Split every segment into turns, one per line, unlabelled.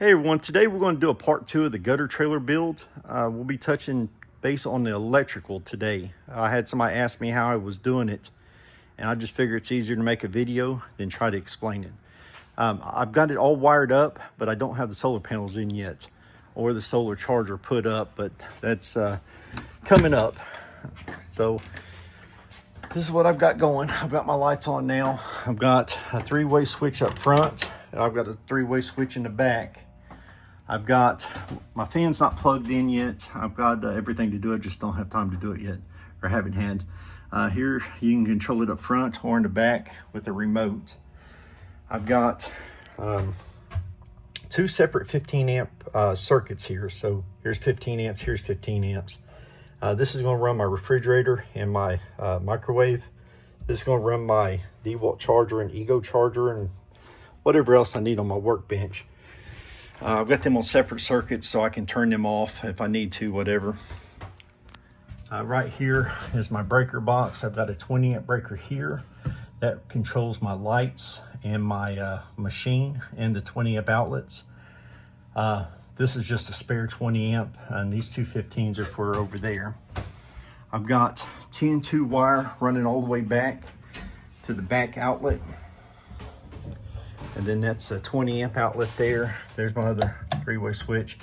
Hey everyone, today we're going to do a part 2 of the gutter trailer build. We'll be touching base on the electrical today. I had somebody ask me how I was doing it, and I just figured it's easier to make a video than try to explain it. I've got it all wired up, but I don't have the solar panels in yet, or the solar charger put up, but that's coming up. So this is what I've got going. I've got my lights on now. I've got a 3-way switch up front. I've got a 3-way switch in the back. I've got, my fan's not plugged in yet. I've got everything to do it, just don't have time to do it yet, or haven't had. Here, you can control it up front or in the back with a remote. I've got 2 separate 15 amp circuits here. So here's 15 amps, here's 15 amps. This is gonna run my refrigerator and my microwave. This is gonna run my DeWalt charger and Ego charger and whatever else I need on my workbench. I've got them on separate circuits so I can turn them off if I need to, whatever. Right here is my breaker box. I've got a 20 amp breaker here that controls my lights and my machine and the 20 amp outlets. This is just a spare 20 amp, and these two 15s are for over there. I've got 10-2 wire running all the way back to the back outlet. And then that's a 20 amp outlet there. There's my other 3-way switch.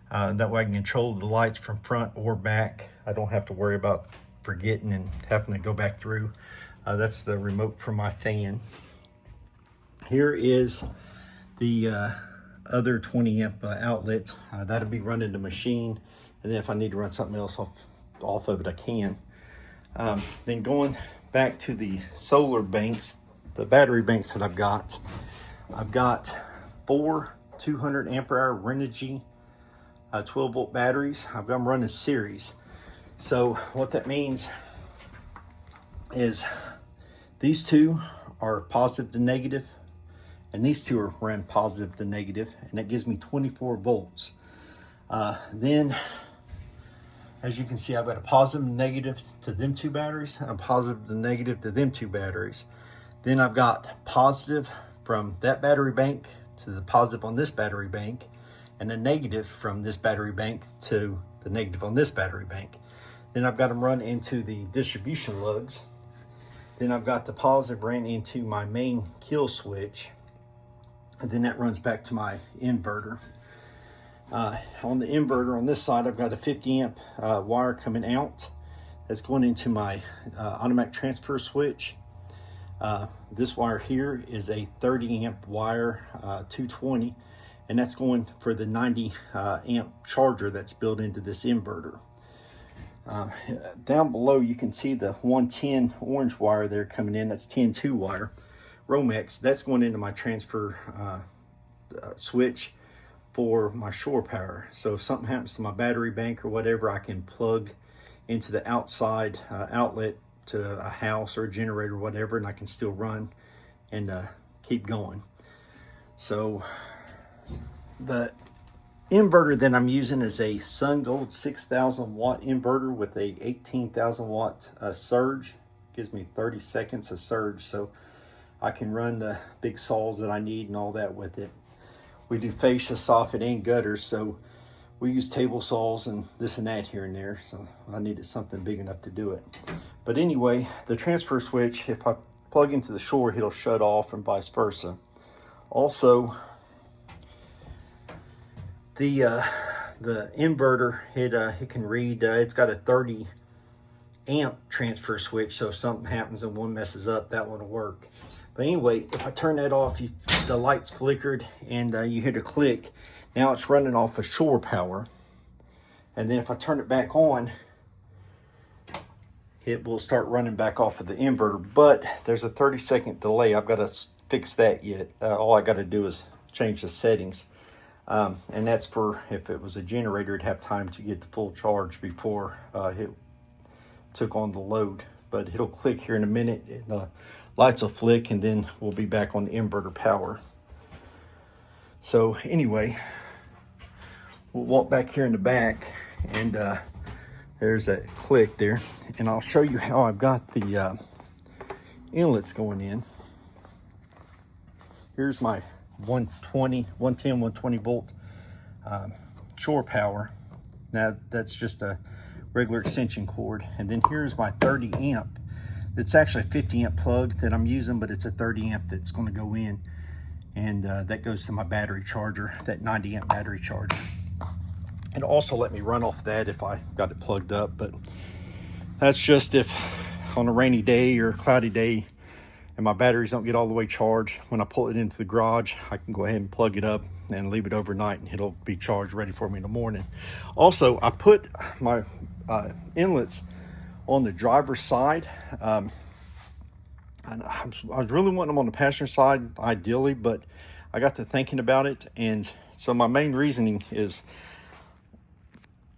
That way I can control the lights from front or back. I don't have to worry about forgetting and having to go back through. That's the remote for my fan. Here is the other 20 amp outlet. That'll be running the machine. And then if I need to run something else off of it, I can. Then going back to the solar banks, the battery banks that I've got 4 200 amp hour Renogy 12 volt batteries. I've got them running series. So what that means is these two are positive to negative, and these two are run positive to negative, and that gives me 24 volts. Then, as you can see, I've got a positive and negative to them two batteries, and a positive and negative to them two batteries. Then I've got positive from that battery bank to the positive on this battery bank, and a negative from this battery bank to the negative on this battery bank. Then I've got them run into the distribution lugs. Then I've got the positive ran into my main kill switch, and then that runs back to my inverter. On the inverter on this side, I've got a 50 amp wire coming out that's going into my automatic transfer switch. This wire here is a 30 amp wire, 220, and that's going for the 90 amp charger that's built into this inverter. Down below you can see the 110 orange wire there coming in. That's 10-2 wire Romex. That's going into my transfer switch for my shore power. So if something happens to my battery bank or whatever, I can plug into the outside outlet to a house or a generator or whatever, and I can still run and keep going. So the inverter that I'm using is a SunGold 6,000 watt inverter with a 18,000 watt surge. Gives me 30 seconds of surge, so I can run the big saws that I need and all that with it. We do fascia, soffit, and gutters, so we use table saws and this and that here and there, so I needed something big enough to do it. But anyway, the transfer switch, if I plug into the shore, it'll shut off, and vice versa. Also, the inverter, it can read, it's got a 30 amp transfer switch, so if something happens and one messes up, that one will work. But anyway, if I turn that off, the lights flickered and you hear the click. Now it's running off of shore power. And then if I turn it back on, it will start running back off of the inverter. But there's a 30-second delay. I've got to fix that yet. All I got to do is change the settings. And that's for, if it was a generator, it'd have time to get the full charge before it took on the load. But it'll click here in a minute, and the lights will flick, and then we'll be back on the inverter power. So anyway, we'll walk back here in the back, and there's that click there, and I'll show you how I've got the inlets going in. Here's my 110, 120 volt shore power. Now that's just a regular extension cord. And then here's my 30 amp. It's actually a 50 amp plug that I'm using, but it's a 30 amp that's going to go in. And that goes to my battery charger, that 90 amp battery charger. And also let me run off that if I got it plugged up, but that's just if on a rainy day or a cloudy day and my batteries don't get all the way charged, when I pull it into the garage, I can go ahead and plug it up and leave it overnight and it'll be charged ready for me in the morning. Also, I put my inlets on the driver's side. I was really wanting them on the passenger side ideally, but I got to thinking about it, and so my main reasoning is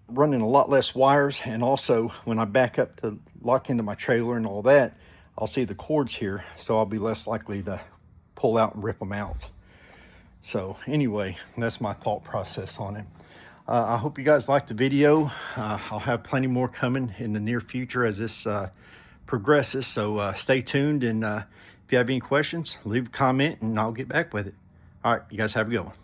running a lot less wires, and also when I back up to lock into my trailer and all that, I'll see the cords here, so I'll be less likely to pull out and rip them out. So anyway, that's my thought process on it. I hope you guys liked the video. I'll have plenty more coming in the near future as this progresses, so stay tuned, and if you have any questions, leave a comment and I'll get back with it. All right, you guys have a good one.